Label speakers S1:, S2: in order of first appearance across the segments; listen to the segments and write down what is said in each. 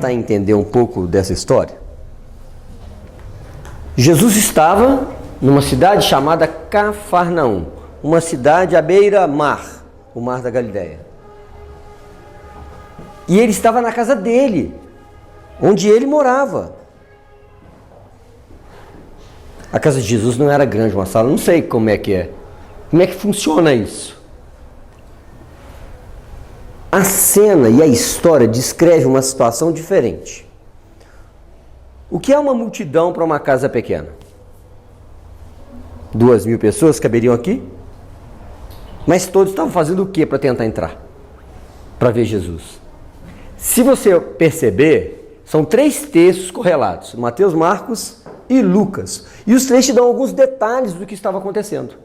S1: tentar entender um pouco dessa história? Jesus estava numa cidade chamada Cafarnaum, uma cidade à beira-mar, o mar da Galileia. E ele estava na casa dele, onde ele morava. A casa de Jesus não era grande, uma sala, não sei como é que é. Como é que funciona isso? A cena e a história descreve uma situação diferente. O que é uma multidão para uma casa pequena? 2.000 pessoas caberiam aqui? Mas todos estavam fazendo o que para tentar entrar? Para ver Jesus. Se você perceber, são 3 textos correlatos, Mateus, Marcos e Lucas. E os 3 te dão alguns detalhes do que estava acontecendo.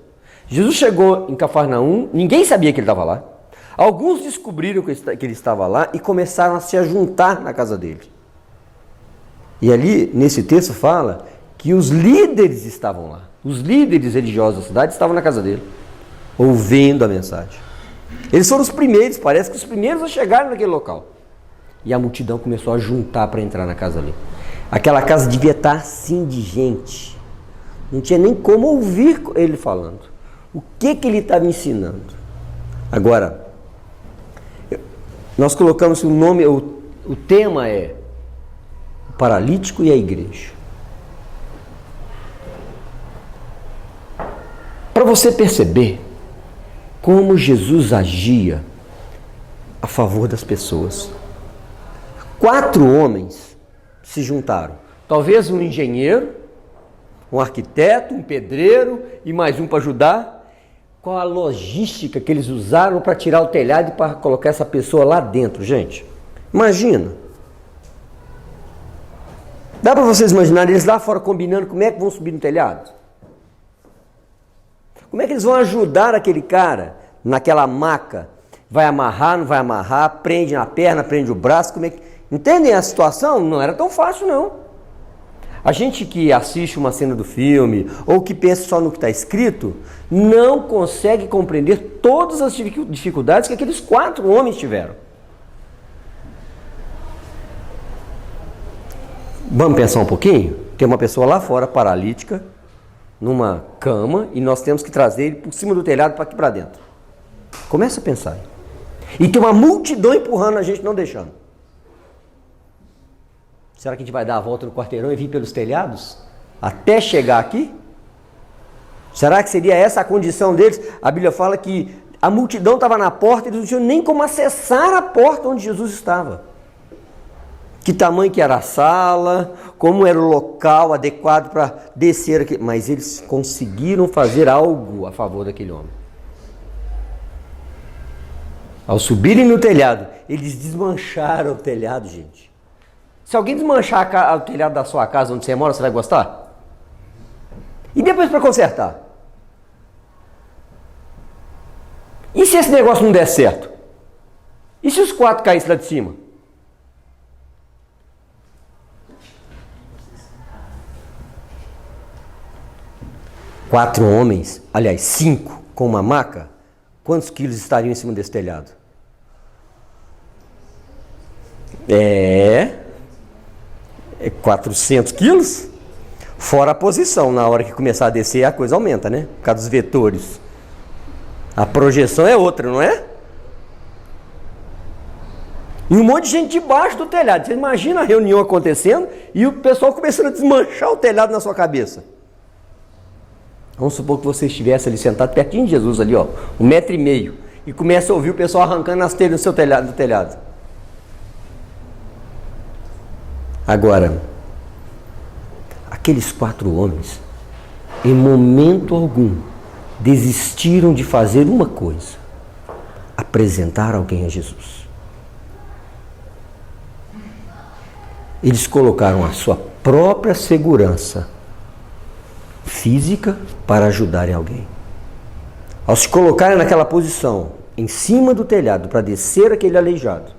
S1: Jesus chegou em Cafarnaum, ninguém sabia que ele estava lá. Alguns descobriram que ele estava lá e começaram a se ajuntar na casa dele. E ali, nesse texto, fala que os líderes estavam lá. Os líderes religiosos da cidade estavam na casa dele, ouvindo a mensagem. Eles foram os primeiros, parece que os primeiros a chegarem naquele local. E a multidão começou a juntar para entrar na casa ali. Aquela casa devia estar assim de gente. Não tinha nem como ouvir ele falando. O que ele estava ensinando? Agora, nós colocamos o nome, o tema é o paralítico e a igreja. Para você perceber como Jesus agia a favor das pessoas. 4 homens se juntaram. Talvez um engenheiro, um arquiteto, um pedreiro e mais um para ajudar. Qual a logística que eles usaram para tirar o telhado e para colocar essa pessoa lá dentro, gente? Imagina. Dá para vocês imaginarem eles lá fora combinando como é que vão subir no telhado? Como é que eles vão ajudar aquele cara naquela maca? Vai amarrar, não vai amarrar, prende na perna, prende o braço, como é que... Entendem a situação? Não era tão fácil, não. A gente que assiste uma cena do filme, ou que pensa só no que está escrito, não consegue compreender todas as dificuldades que aqueles 4 homens tiveram. Vamos pensar um pouquinho? Tem uma pessoa lá fora, paralítica, numa cama, e nós temos que trazer ele por cima do telhado para aqui para dentro. Começa a pensar. E tem uma multidão empurrando a gente, não deixando. Será que a gente vai dar a volta no quarteirão e vir pelos telhados? Até chegar aqui? Será que seria essa a condição deles? A Bíblia fala que a multidão estava na porta e eles não tinham nem como acessar a porta onde Jesus estava. Que tamanho que era a sala, como era o local adequado para descer aqui. Mas eles conseguiram fazer algo a favor daquele homem. Ao subirem no telhado, eles desmancharam o telhado, gente. Se alguém desmanchar o telhado da sua casa onde você mora, você vai gostar? E depois para consertar? E se esse negócio não der certo? E se os 4 caíssem lá de cima? Quatro homens, aliás 5, com uma maca, quantos quilos estariam em cima desse telhado? É 400 quilos? Fora a posição, na hora que começar a descer a coisa aumenta, né? Por causa dos vetores. A projeção é outra, não é? E um monte de gente debaixo do telhado. Você imagina a reunião acontecendo e o pessoal começando a desmanchar o telhado na sua cabeça. Vamos supor que você estivesse ali sentado pertinho de Jesus, ali, ó, 1,5 metro, e começa a ouvir o pessoal arrancando as telhas do telhado. Agora, aqueles 4 homens, em momento algum, desistiram de fazer uma coisa: apresentar alguém a Jesus. Eles colocaram a sua própria segurança física para ajudarem alguém. Ao se colocarem naquela posição, em cima do telhado, para descer aquele aleijado,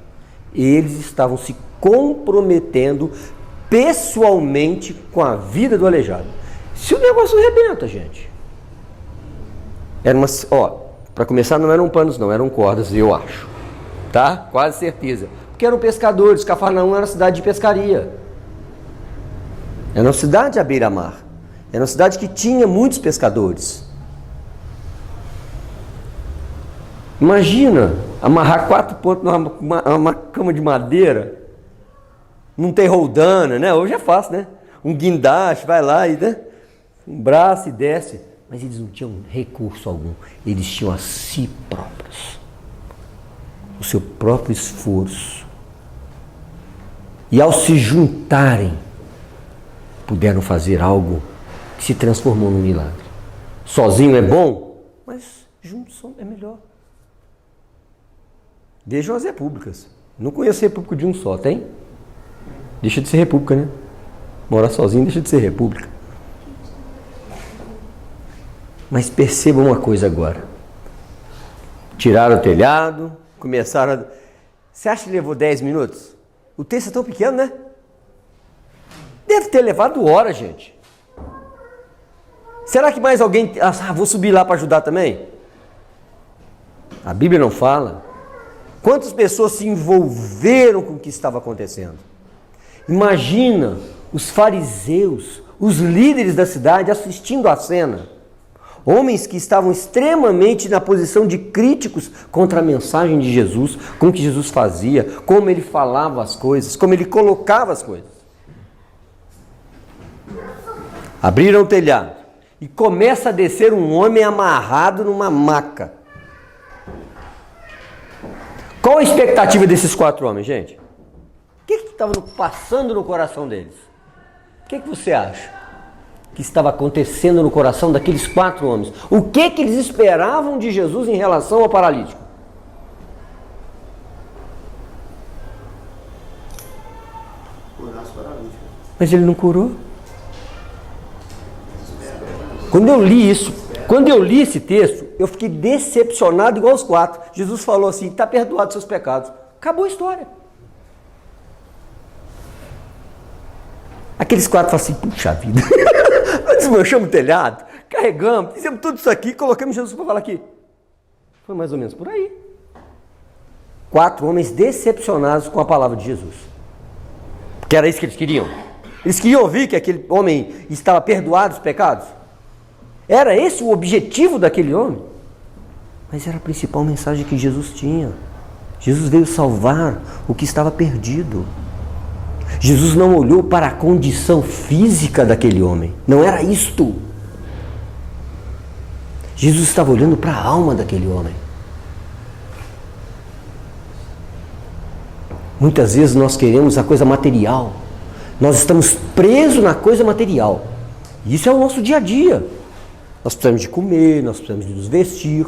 S1: eles estavam se comprometendo pessoalmente com a vida do aleijado. Se o negócio arrebenta, gente. Era uma, para começar, não eram panos não, eram cordas, eu acho. Tá? Quase certeza. Porque porque eram pescadores. Cafarnaum era uma cidade de pescaria. Era uma cidade à beira-mar. Era uma cidade que tinha muitos pescadores. Imagina amarrar 4 pontos numa cama de madeira. Não tem roldana, né? Hoje é fácil, né? Um guindaste, vai lá e, né? Um braço e desce. Mas eles não tinham recurso algum. Eles tinham a si próprios. O seu próprio esforço. E ao se juntarem, puderam fazer algo que se transformou num milagre. Sozinho é bom, mas juntos é melhor. Vejam as repúblicas. Não conheço república de um só, tem? Deixa de ser república, né? Morar sozinho deixa de ser república. Mas percebam uma coisa agora. Tiraram o telhado, começaram a... Você acha que levou 10 minutos? O texto é tão pequeno, né? Deve ter levado horas, gente. Será que mais alguém... vou subir lá para ajudar também? A Bíblia não fala. Quantas pessoas se envolveram com o que estava acontecendo? Imagina os fariseus, os líderes da cidade assistindo à cena. Homens que estavam extremamente na posição de críticos contra a mensagem de Jesus, com o que Jesus fazia, como ele falava as coisas, como ele colocava as coisas. Abriram o telhado e começa a descer um homem amarrado numa maca. Qual a expectativa desses 4 homens, gente? O que estava passando no coração deles? O que você acha que estava acontecendo no coração daqueles 4 homens? O que eles esperavam de Jesus em relação ao paralítico?
S2: Curar os paralíticos.
S1: Mas ele não curou. Quando eu li esse texto, eu fiquei decepcionado igual os 4. Jesus falou assim, está perdoado os seus pecados. Acabou a história. Aqueles 4 falam assim, puxa vida, nós desmanchamos o telhado, carregamos, fizemos tudo isso aqui, colocamos Jesus para falar aqui. Foi mais ou menos por aí. 4 homens decepcionados com a palavra de Jesus. Porque era isso que eles queriam. Eles queriam ouvir que aquele homem estava perdoado dos pecados. Era esse o objetivo daquele homem? Mas era a principal mensagem que Jesus tinha. Jesus veio salvar o que estava perdido. Jesus não olhou para a condição física daquele homem. Não era isto. Jesus estava olhando para a alma daquele homem. Muitas vezes nós queremos a coisa material. Nós estamos presos na coisa material. Isso é o nosso dia a dia. Nós precisamos de comer, nós precisamos de nos vestir.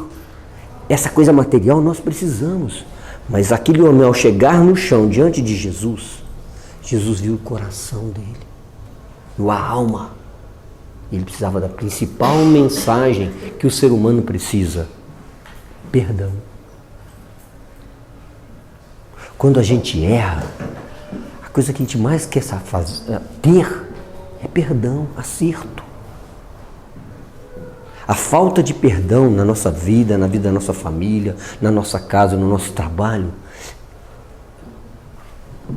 S1: Essa coisa material nós precisamos. Mas aquele homem, ao chegar no chão diante de Jesus, Jesus viu o coração dele, viu a alma. Ele precisava da principal mensagem que o ser humano precisa: perdão. Quando a gente erra, a coisa que a gente mais quer ter é perdão, acerto. A falta de perdão na nossa vida, na vida da nossa família, na nossa casa, no nosso trabalho,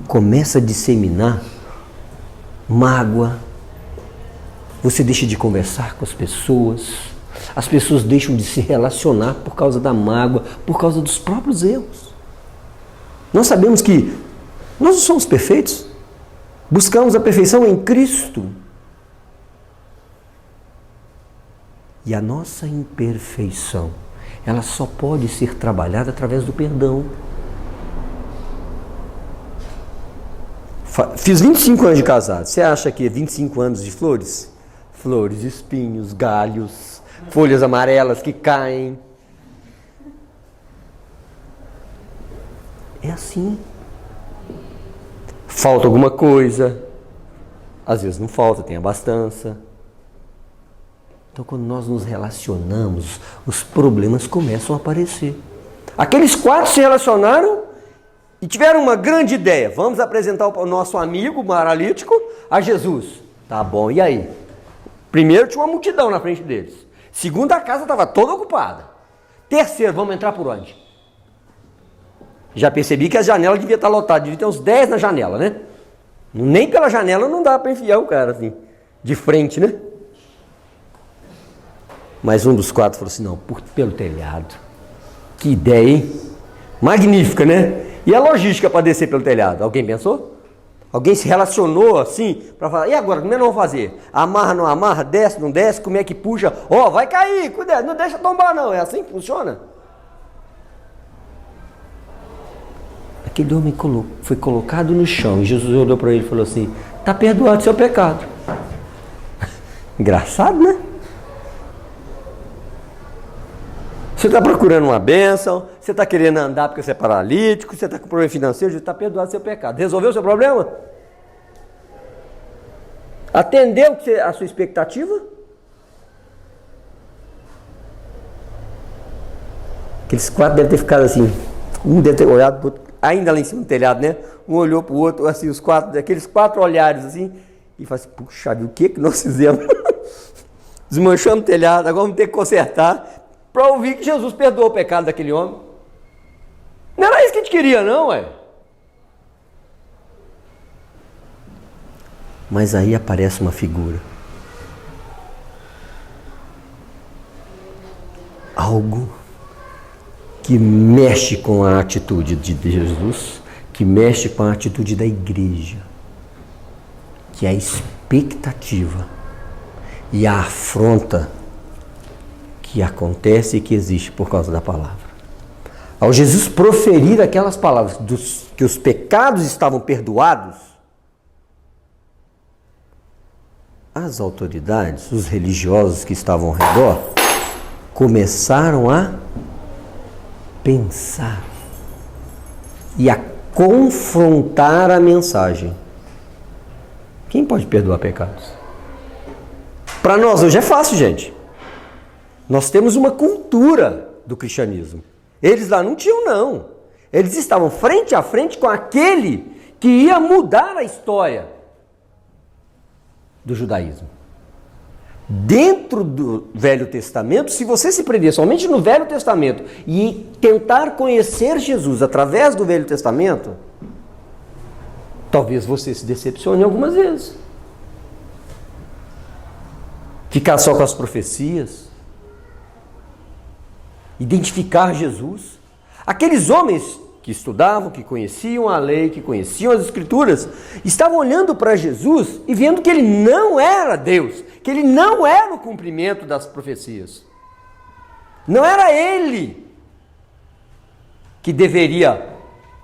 S1: começa a disseminar mágoa. Você deixa de conversar com as pessoas deixam de se relacionar por causa da mágoa, por causa dos próprios erros. Nós sabemos que nós não somos perfeitos, buscamos a perfeição em Cristo. E a nossa imperfeição, ela só pode ser trabalhada através do perdão. Fiz 25 anos de casado. Você acha que 25 anos de flores? Flores, espinhos, galhos, folhas amarelas que caem. É assim. Falta alguma coisa. Às vezes não falta, tem abastança. Então, quando nós nos relacionamos, os problemas começam a aparecer. Aqueles 4 se relacionaram e tiveram uma grande ideia. Vamos apresentar o nosso amigo paralítico a Jesus. Tá bom, e aí? Primeiro, tinha uma multidão na frente deles. Segundo, a casa estava toda ocupada. Terceiro, vamos entrar por onde? Já percebi que a janela devia estar lotada, devia ter uns 10 na janela, né? Nem pela janela não dá para enfiar o cara assim, de frente, né? Mas um dos 4 falou assim, não, pelo telhado. Que ideia, hein? Magnífica, né? E a logística para descer pelo telhado? Alguém pensou? Alguém se relacionou assim para falar, e agora, como é que nós vamos fazer? Amarra, não amarra, desce, não desce, como é que puxa? Ó, vai cair, cuidado, não deixa tombar não, é assim que funciona? Aquele homem foi colocado no chão e Jesus olhou para ele e falou assim, está perdoado o seu pecado. Engraçado, né? Você está procurando uma bênção, você está querendo andar porque você é paralítico, você está com problema financeiro, está perdoado o seu pecado. Resolveu o seu problema? Atendeu a sua expectativa? Aqueles 4 devem ter ficado assim, um deve ter olhado para o outro, ainda lá em cima do telhado, né? Um olhou para o outro, assim, aqueles 4 olhares assim, e falou assim, puxa, o que nós fizemos? Desmanchamos o telhado, agora vamos ter que consertar, para ouvir que Jesus perdoou o pecado daquele homem. Não era isso que a gente queria, não, ué. Mas aí aparece uma figura. Algo que mexe com a atitude de Jesus, que mexe com a atitude da igreja, que é a expectativa e a afronta que acontece e que existe por causa da palavra. Ao Jesus proferir aquelas palavras que os pecados estavam perdoados, as autoridades, os religiosos que estavam ao redor, começaram a pensar e a confrontar a mensagem. Quem pode perdoar pecados? Para nós hoje é fácil, gente. Nós temos uma cultura do cristianismo. Eles lá não tinham, não. Eles estavam frente a frente com aquele que ia mudar a história do judaísmo. Dentro do Velho Testamento, se você se prender somente no Velho Testamento e tentar conhecer Jesus através do Velho Testamento, talvez você se decepcione algumas vezes. Ficar só com as profecias, identificar Jesus. Aqueles homens que estudavam, que conheciam a lei, que conheciam as Escrituras, estavam olhando para Jesus e vendo que ele não era Deus, que ele não era o cumprimento das profecias. Não era ele que deveria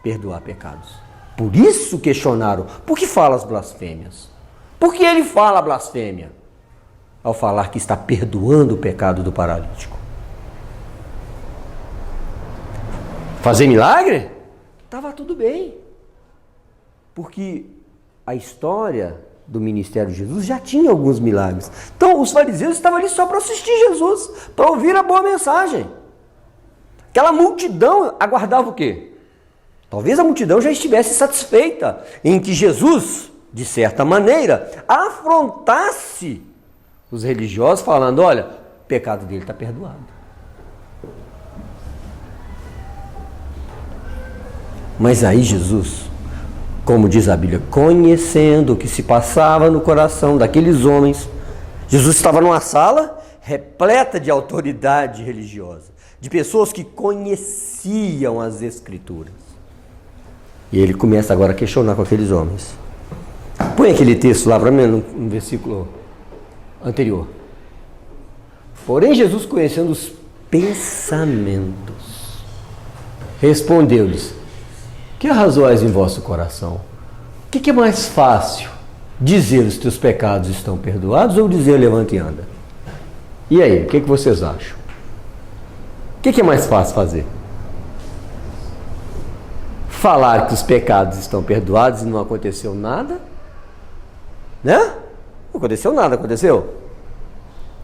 S1: perdoar pecados. Por isso questionaram, por que fala as blasfêmias? Por que ele fala blasfêmia ao falar que está perdoando o pecado do paralítico? Fazer milagre? Estava tudo bem. Porque a história do ministério de Jesus já tinha alguns milagres. Então os fariseus estavam ali só para assistir Jesus, para ouvir a boa mensagem. Aquela multidão aguardava o quê? Talvez a multidão já estivesse satisfeita em que Jesus, de certa maneira, afrontasse os religiosos falando, olha, o pecado dele está perdoado. Mas aí Jesus, como diz a Bíblia, conhecendo o que se passava no coração daqueles homens, Jesus estava numa sala repleta de autoridade religiosa, de pessoas que conheciam as Escrituras. E ele começa agora a questionar com aqueles homens. Põe aquele texto lá para mim, no versículo anterior. Porém, Jesus, conhecendo os pensamentos, respondeu-lhes, que arrazoais em vosso coração? O que é mais fácil? Dizer os teus pecados estão perdoados ou dizer levanta e anda? E aí, o que vocês acham? O que é mais fácil fazer? Falar que os pecados estão perdoados e não aconteceu nada? Né? Não aconteceu nada, aconteceu?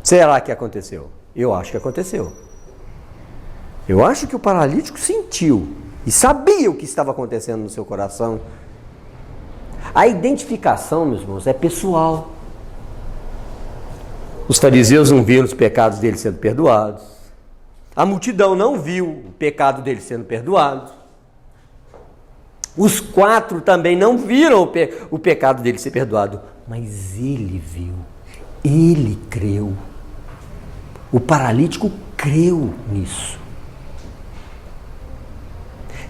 S1: Será que aconteceu? Eu acho que aconteceu. Eu acho que o paralítico sentiu e sabia o que estava acontecendo no seu coração. A identificação, meus irmãos, é pessoal. Os fariseus não viram os pecados dele sendo perdoados. A multidão não viu o pecado dele sendo perdoado. Os 4 também não viram o pecado dele ser perdoado, mas ele viu, ele creu. O paralítico creu nisso.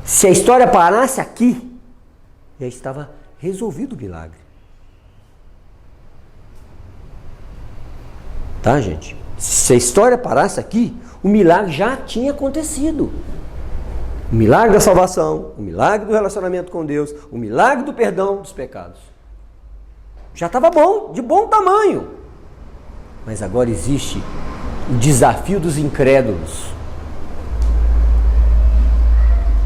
S1: Se a história parasse aqui, já estava resolvido o milagre. Tá, gente? Se a história parasse aqui, o milagre já tinha acontecido. O milagre da salvação, o milagre do relacionamento com Deus, o milagre do perdão dos pecados. Já estava bom, de bom tamanho. Mas agora existe o desafio dos incrédulos.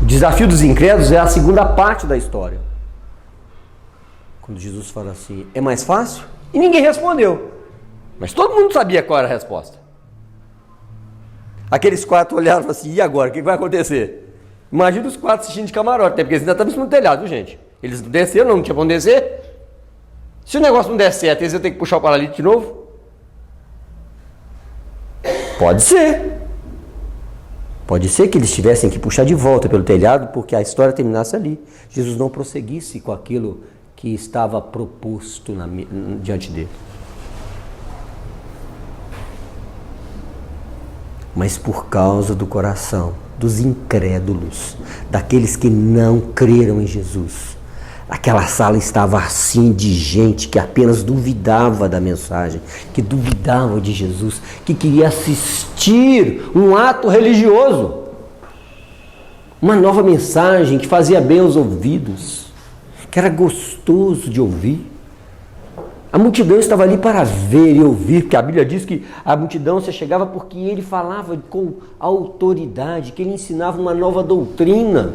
S1: O desafio dos incrédulos é a segunda parte da história. Quando Jesus fala assim, é mais fácil? E ninguém respondeu. Mas todo mundo sabia qual era a resposta. Aqueles 4 olharam e falaram assim, e agora? O que vai acontecer? Imagina os 4 assistindo de camarote, porque eles ainda estavam em cima do telhado, viu, gente? Eles desceram, não tinha pra onde descer. Se o negócio não der certo, eles iam ter que puxar o paralítico de novo? Pode ser. Pode ser que eles tivessem que puxar de volta pelo telhado, porque a história terminasse ali. Jesus não prosseguisse com aquilo que estava proposto diante dele. Mas por causa do coração dos incrédulos, daqueles que não creram em Jesus, aquela sala estava assim de gente que apenas duvidava da mensagem, que duvidava de Jesus, que queria assistir um ato religioso, uma nova mensagem que fazia bem aos ouvidos, que era gostoso de ouvir. A multidão estava ali para ver e ouvir, porque a Bíblia diz que a multidão se chegava porque ele falava com autoridade, que ele ensinava uma nova doutrina.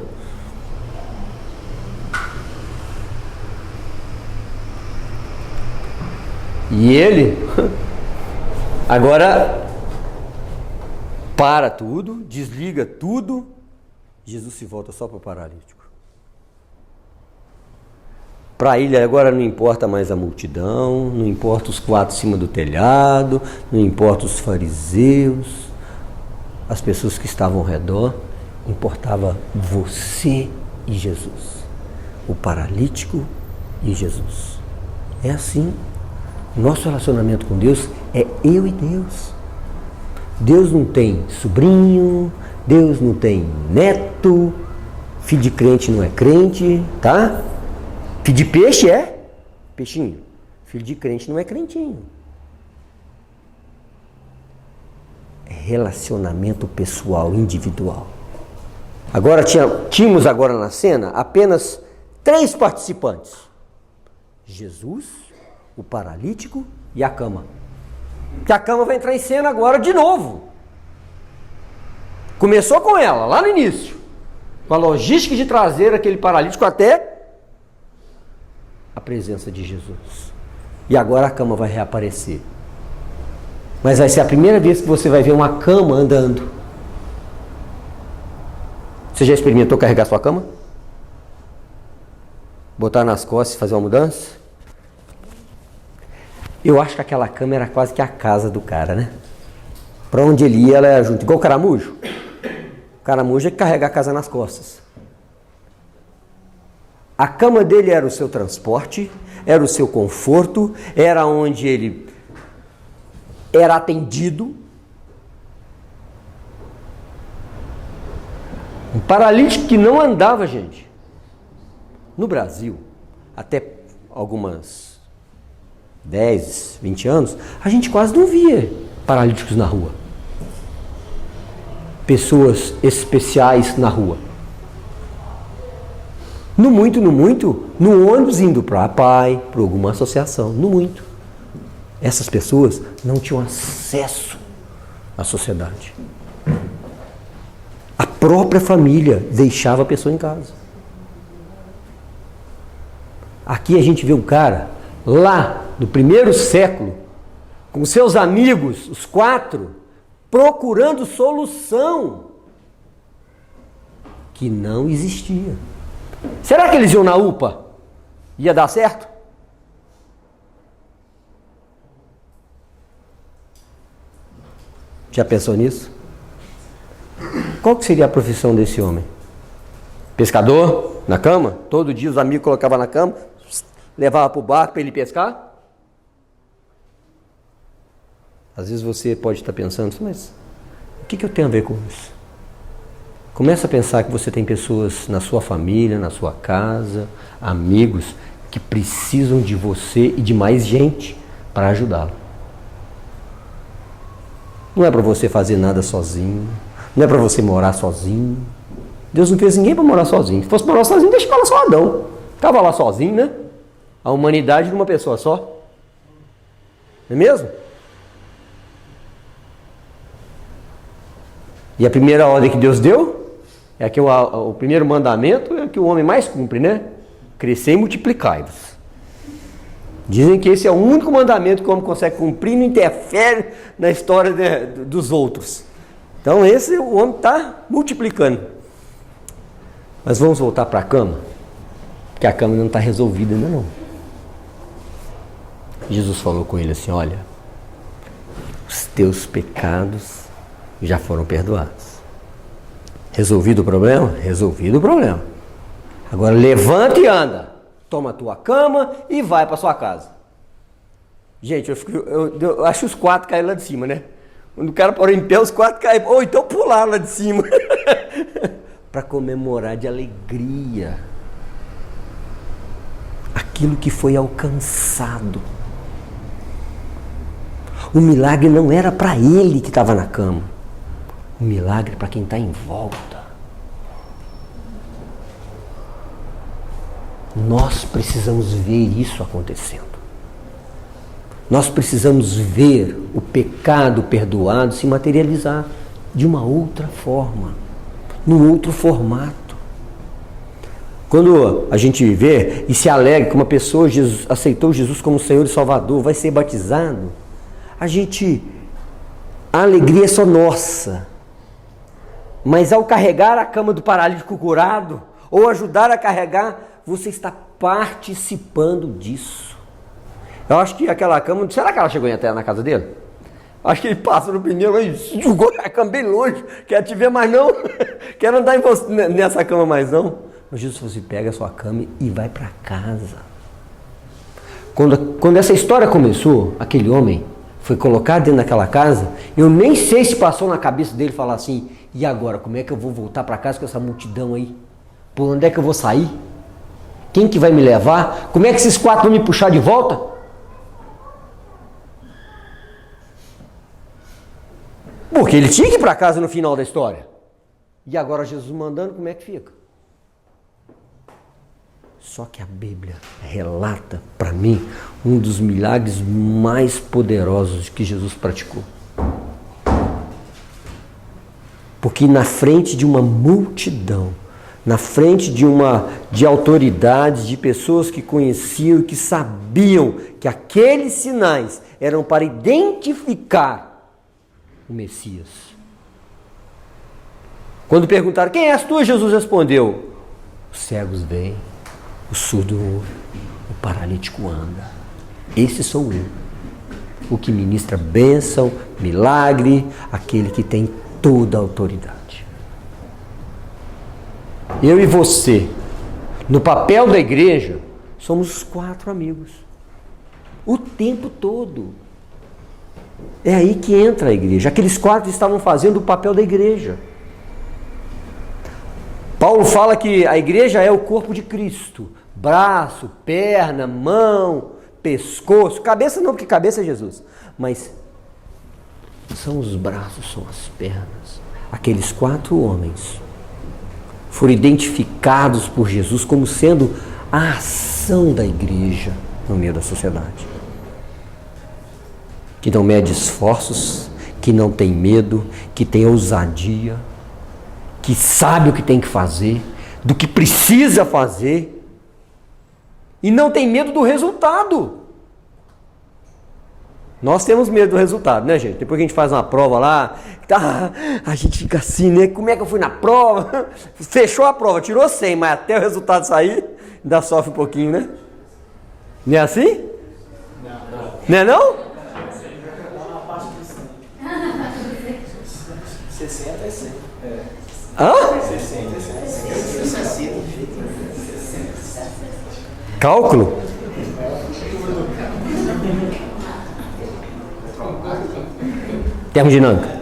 S1: E ele agora para tudo, desliga tudo, Jesus se volta só para o paralítico. Para ele agora não importa mais a multidão, não importa os 4 em cima do telhado, não importa os fariseus, as pessoas que estavam ao redor, importava você e Jesus, o paralítico e Jesus. É assim, nosso relacionamento com Deus é eu e Deus. Deus não tem sobrinho, Deus não tem neto, filho de crente não é crente, tá? Filho de peixe é peixinho. Filho de crente não é crentinho. É relacionamento pessoal, individual. Agora tínhamos agora na cena apenas 3 participantes. Jesus, o paralítico e a cama. Que a cama vai entrar em cena agora de novo. Começou com ela, lá no início. Com a logística de trazer aquele paralítico até a presença de Jesus. E agora a cama vai reaparecer. Mas vai ser a primeira vez que você vai ver uma cama andando. Você já experimentou carregar sua cama? Botar nas costas e fazer uma mudança? Eu acho que aquela cama era quase que a casa do cara, né? Para onde ele ia, ela era junto. Igual o caramujo. O caramujo é que carrega a casa nas costas. A cama dele era o seu transporte, era o seu conforto, era onde ele era atendido. Um paralítico que não andava, gente. No Brasil, até algumas 10, 20 anos, a gente quase não via paralíticos na rua. Pessoas especiais na rua. No muito, no ônibus indo para a PAI, para alguma associação, no muito. Essas pessoas não tinham acesso à sociedade. A própria família deixava a pessoa em casa. Aqui a gente vê um cara, lá no 1º século, com seus amigos, os 4, procurando solução que não existia. Será que eles iam na UPA? Ia dar certo? Já pensou nisso? Qual que seria a profissão desse homem? Pescador? Na cama? Todo dia os amigos colocavam na cama, levavam para o barco para ele pescar? Às vezes você pode estar pensando, mas o que eu tenho a ver com isso? Começa a pensar que você tem pessoas na sua família, na sua casa, amigos, que precisam de você e de mais gente para ajudá-lo. Não é para você fazer nada sozinho, não é para você morar sozinho. Deus não fez ninguém para morar sozinho. Se fosse morar sozinho, deixa lá só Adão. Ficava lá sozinho, né? A humanidade de uma pessoa só. Não é mesmo? E a primeira ordem que Deus deu é que o primeiro mandamento é que o homem mais cumpre, né? Crescer e multiplicai-vos. Dizem que esse é o único mandamento que o homem consegue cumprir e não interfere na história dos outros. Então esse o homem está multiplicando. Mas vamos voltar para a cama, porque a cama não está resolvida ainda não. Jesus falou com ele assim, olha, os teus pecados já foram perdoados. Resolvido o problema? Resolvido o problema. Agora levanta e anda. Toma a tua cama e vai para sua casa. Gente, eu acho que os 4 caíram lá de cima, né? Quando o cara parou em pé, os 4 caíram. Ou então pularam lá de cima. Para comemorar de alegria aquilo que foi alcançado. O milagre não era para ele que estava na cama. O milagre para quem está em volta. Nós precisamos ver isso acontecendo. Nós precisamos ver o pecado perdoado se materializar de uma outra forma, num outro formato. Quando a gente vê e se alegra que uma pessoa aceitou Jesus como Senhor e Salvador, vai ser batizado, a alegria é só nossa. Mas ao carregar a cama do paralítico curado, ou ajudar a carregar, você está participando disso. Eu acho que aquela cama, será que ela chegou até na casa dele? Acho que ele passa no pneu e jogou a cama bem longe, quer te ver mais não, quero andar nessa cama mais não. Mas Jesus falou assim, pega a sua cama e vai para casa. Quando essa história começou, aquele homem foi colocado dentro daquela casa, eu nem sei se passou na cabeça dele falar assim, e agora, como é que eu vou voltar para casa com essa multidão aí? Por onde é que eu vou sair? Quem que vai me levar? Como é que esses 4 vão me puxar de volta? Porque ele tinha que ir para casa no final da história. E agora Jesus mandando, como é que fica? Só que a Bíblia relata para mim um dos milagres mais poderosos que Jesus praticou. Porque na frente de uma multidão, na frente de autoridades, de pessoas que conheciam e que sabiam que aqueles sinais eram para identificar o Messias. Quando perguntaram, quem és tu? Jesus respondeu, os cegos veem, o surdo ouve, o paralítico anda. Esse sou eu, o que ministra bênção, milagre, aquele que tem toda a autoridade. Eu e você, no papel da igreja, somos os 4 amigos. O tempo todo. É aí que entra a igreja. Aqueles 4 estavam fazendo o papel da igreja. Paulo fala que a igreja é o corpo de Cristo. Braço, perna, mão, pescoço. Cabeça não, porque cabeça é Jesus. Mas são os braços, são as pernas. Aqueles 4 homens foram identificados por Jesus como sendo a ação da igreja no meio da sociedade. Que não mede esforços, que não tem medo, que tem ousadia, que sabe o que tem que fazer, do que precisa fazer, e não tem medo do resultado. Nós temos medo do resultado, né, gente? Depois que a gente faz uma prova lá, a gente fica assim, né? Como é que eu fui na prova? Fechou a prova, tirou 100, mas até o resultado sair, ainda sofre um pouquinho, né? Não é assim? Não é não?
S2: 60 é 100.
S1: Hã?
S2: 60 é 100.
S1: Cálculo? Termodinâmica.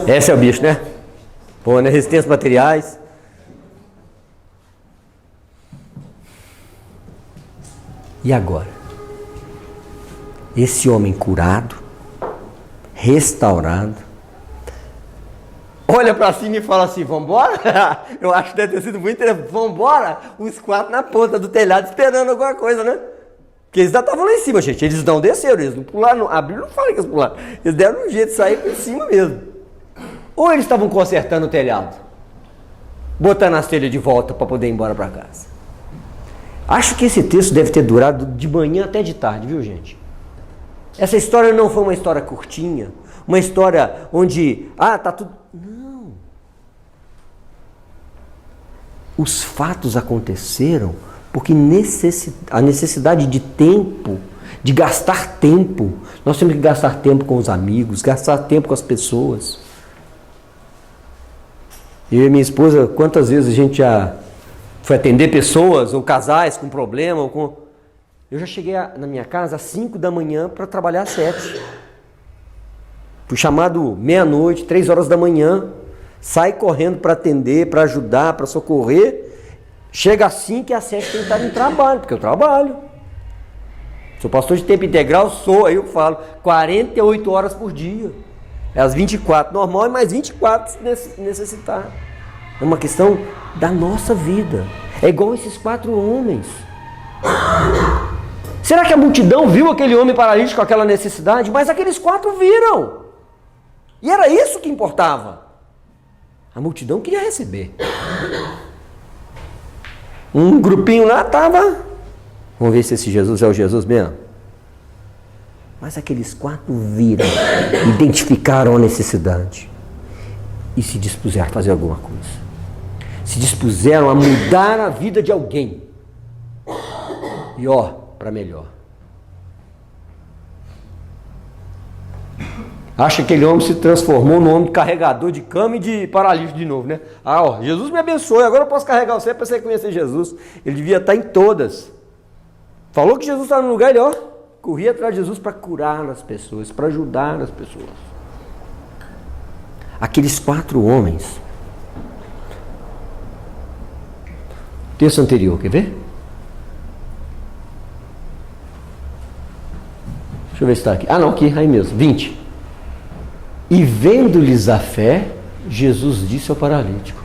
S1: Esse é o bicho, né? Pô, né? Resistência a materiais. E agora? Esse homem curado, restaurado, olha para cima e fala assim, vambora? Eu acho que deve ter sido muito interessante. Vambora? Os 4 na ponta do telhado esperando alguma coisa, né? Porque eles já estavam lá em cima, gente. Eles não desceram, eles não pularam. A Bíblia não fala que eles pularam. Eles deram um jeito de sair por cima mesmo. Ou eles estavam consertando o telhado, botando as telhas de volta para poder ir embora para casa. Acho que esse texto deve ter durado de manhã até de tarde, viu, gente? Essa história não foi uma história curtinha, uma história onde, tá tudo... Não. Os fatos aconteceram porque a necessidade de tempo, de gastar tempo. Nós temos que gastar tempo com os amigos, gastar tempo com as pessoas. Eu e minha esposa, quantas vezes a gente já foi atender pessoas ou casais com problema, Eu já cheguei na minha casa às 5 da manhã para trabalhar às 7. Fui chamado meia-noite, 3 horas da manhã, sai correndo para atender, para ajudar, para socorrer. Chega às 5 e às 7 tem que estar em trabalho, porque eu trabalho. Sou pastor de tempo integral, aí eu falo, 48 horas por dia. É as 24 normal e mais 24 se necessitar. É uma questão da nossa vida. É igual esses 4 homens. Será que a multidão viu aquele homem paralítico com aquela necessidade? Mas aqueles 4 viram. E era isso que importava. A multidão queria receber. Um grupinho lá estava... Vamos ver se esse Jesus é o Jesus mesmo. Mas aqueles 4 viram, identificaram a necessidade e se dispuseram a fazer alguma coisa. Se dispuseram a mudar a vida de alguém. E para melhor. Acha que aquele homem se transformou num homem carregador de cama e de paralítico de novo, né? Jesus me abençoe, agora eu posso carregar você para você conhecer Jesus. Ele devia estar em todas. Falou que Jesus estava no lugar, ele corria atrás de Jesus para curar as pessoas, para ajudar as pessoas. Aqueles 4 homens. Texto anterior, quer ver? Deixa eu ver se está aqui. Não, aqui, aí mesmo, 20. E vendo-lhes a fé, Jesus disse ao paralítico.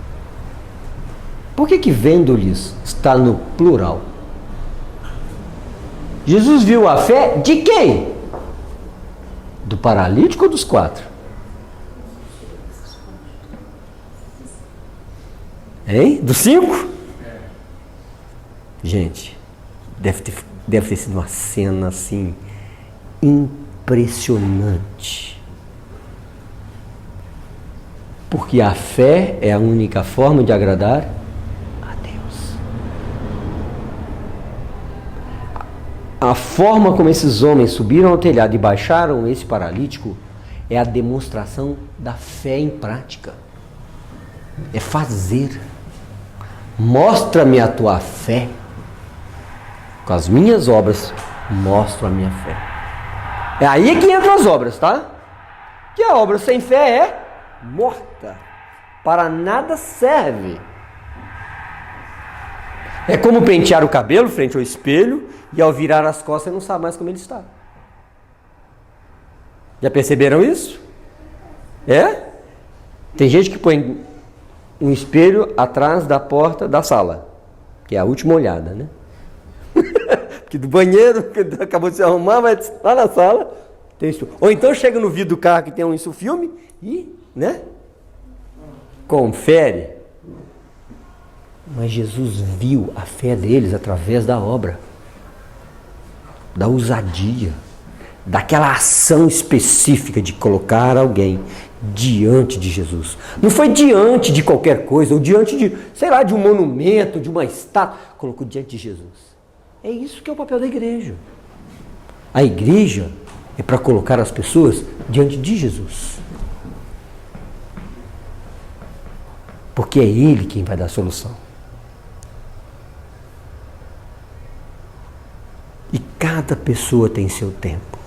S1: Por que vendo-lhes está no plural? Jesus viu a fé de quem? Do paralítico ou dos 4? Hein? Dos 5? Gente, deve ter sido uma cena assim impressionante. Porque a fé é a única forma de agradar a Deus. A forma como esses homens subiram ao telhado e baixaram esse paralítico é a demonstração da fé em prática. É fazer. Mostra-me a tua fé. Com as minhas obras, mostro a minha fé. É aí que entram as obras, tá? Que a obra sem fé é morta. Para nada serve. É como pentear o cabelo frente ao espelho e ao virar as costas não sabe mais como ele está. Já perceberam isso? Tem gente que põe um espelho atrás da porta da sala, que é a última olhada, né? Porque do banheiro, que acabou de se arrumar, vai lá na sala, tem isso. Ou então chega no vidro do carro que tem um filme e, confere. Mas Jesus viu a fé deles através da obra, da ousadia, daquela ação específica de colocar alguém diante de Jesus. Não foi diante de qualquer coisa, ou diante de, de um monumento, de uma estátua. Colocou diante de Jesus. É isso que é o papel da igreja. A igreja é para colocar as pessoas diante de Jesus. Porque é Ele quem vai dar a solução. Cada pessoa tem seu tempo,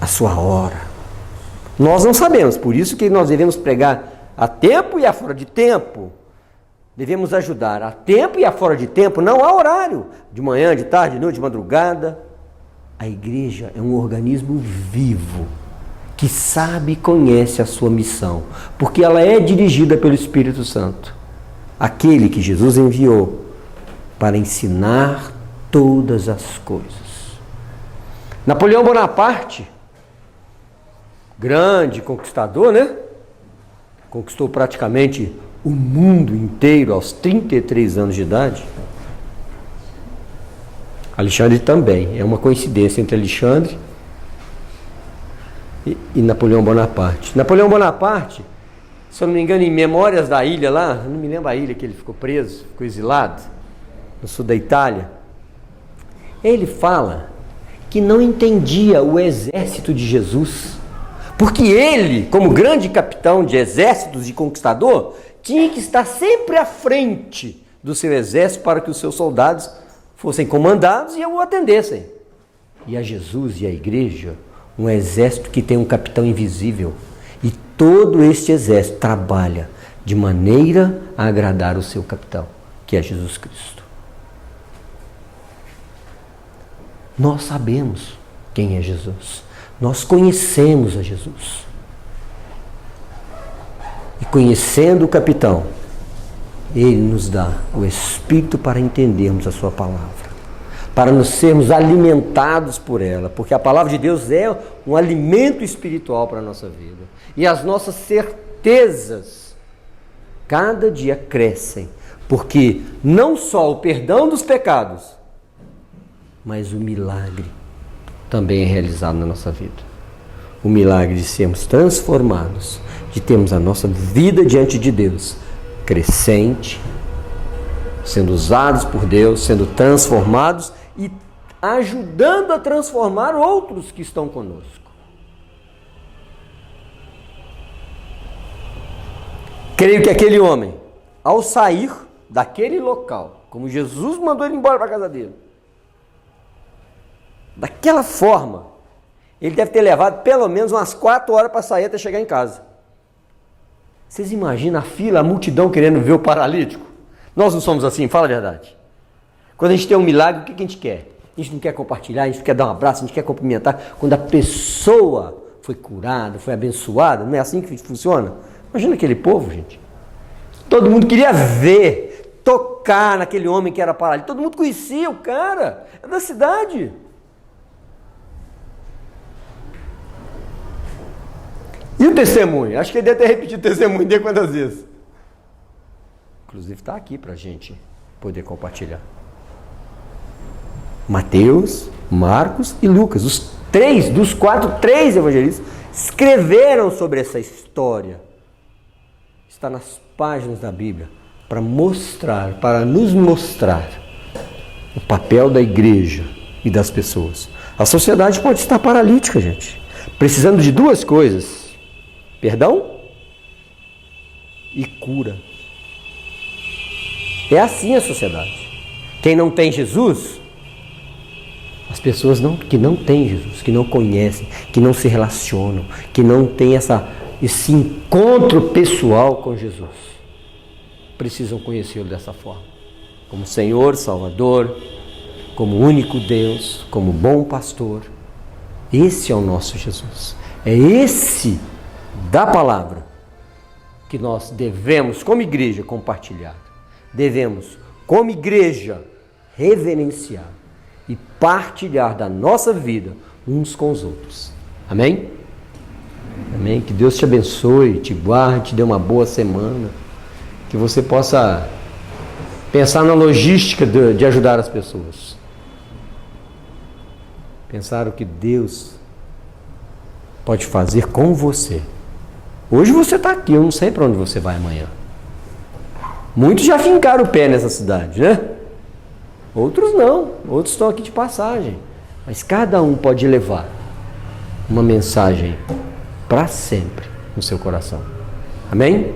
S1: a sua hora. Nós não sabemos, por isso que nós devemos pregar a tempo e a fora de tempo. Devemos ajudar a tempo e a fora de tempo, não há horário. De manhã, de tarde, de noite, de madrugada. A igreja é um organismo vivo, que sabe e conhece a sua missão, porque ela é dirigida pelo Espírito Santo, aquele que Jesus enviou para ensinar todas as coisas. Napoleão Bonaparte, grande conquistador, né? Conquistou praticamente o mundo inteiro aos 33 anos de idade. Alexandre também. É uma coincidência entre Alexandre e Napoleão Bonaparte. Napoleão Bonaparte, se eu não me engano, em Memórias da Ilha lá, eu não me lembro a ilha que ele ficou preso, ficou exilado, no sul da Itália. Ele fala que não entendia o exército de Jesus, porque ele, como grande capitão de exércitos e conquistador, tinha que estar sempre à frente do seu exército para que os seus soldados fossem comandados e o atendessem. E a Jesus e a igreja, um exército que tem um capitão invisível, e todo este exército trabalha de maneira a agradar o seu capitão, que é Jesus Cristo. Nós sabemos quem é Jesus. Nós conhecemos a Jesus. E conhecendo o capitão, ele nos dá o Espírito para entendermos a sua palavra, para nos sermos alimentados por ela, porque a palavra de Deus é um alimento espiritual para a nossa vida. E as nossas certezas cada dia crescem, porque não só o perdão dos pecados, mas o milagre também é realizado na nossa vida. O milagre de sermos transformados, de termos a nossa vida diante de Deus crescente, sendo usados por Deus, sendo transformados e ajudando a transformar outros que estão conosco. Creio que aquele homem, ao sair daquele local, como Jesus mandou ele embora para a casa dele, daquela forma, ele deve ter levado pelo menos umas 4 horas para sair até chegar em casa. Vocês imaginam a fila, a multidão querendo ver o paralítico? Nós não somos assim, fala a verdade. Quando a gente tem um milagre, o que a gente quer? A gente não quer compartilhar, a gente quer dar um abraço, a gente quer cumprimentar. Quando a pessoa foi curada, foi abençoada, não é assim que funciona? Imagina aquele povo, gente. Todo mundo queria ver, tocar naquele homem que era paralítico. Todo mundo conhecia o cara, é da cidade. E o testemunho? Acho que ele deve ter repetido o testemunho dele quantas vezes. Inclusive está aqui para a gente poder compartilhar. Mateus, Marcos e Lucas, os três evangelistas escreveram sobre essa história. Está nas páginas da Bíblia para mostrar, para nos mostrar o papel da igreja e das pessoas. A sociedade pode estar paralítica, gente, precisando de 2 coisas: perdão e cura. É assim a sociedade. Quem não tem Jesus, as pessoas que não têm Jesus, que não conhecem, que não se relacionam, que não têm esse encontro pessoal com Jesus, precisam conhecê-lo dessa forma, como Senhor, Salvador, como único Deus, como bom pastor. Esse é o nosso Jesus. É esse da palavra que nós devemos, como igreja, compartilhar. Devemos, como igreja, reverenciar e partilhar da nossa vida uns com os outros. Amém? Amém? Que Deus te abençoe, te guarde, te dê uma boa semana. Que você possa pensar na logística de ajudar as pessoas. Pensar o que Deus pode fazer com você. Hoje você está aqui, eu não sei para onde você vai amanhã. Muitos já fincaram o pé nessa cidade, né? Outros não, outros estão aqui de passagem. Mas cada um pode levar uma mensagem para sempre no seu coração. Amém?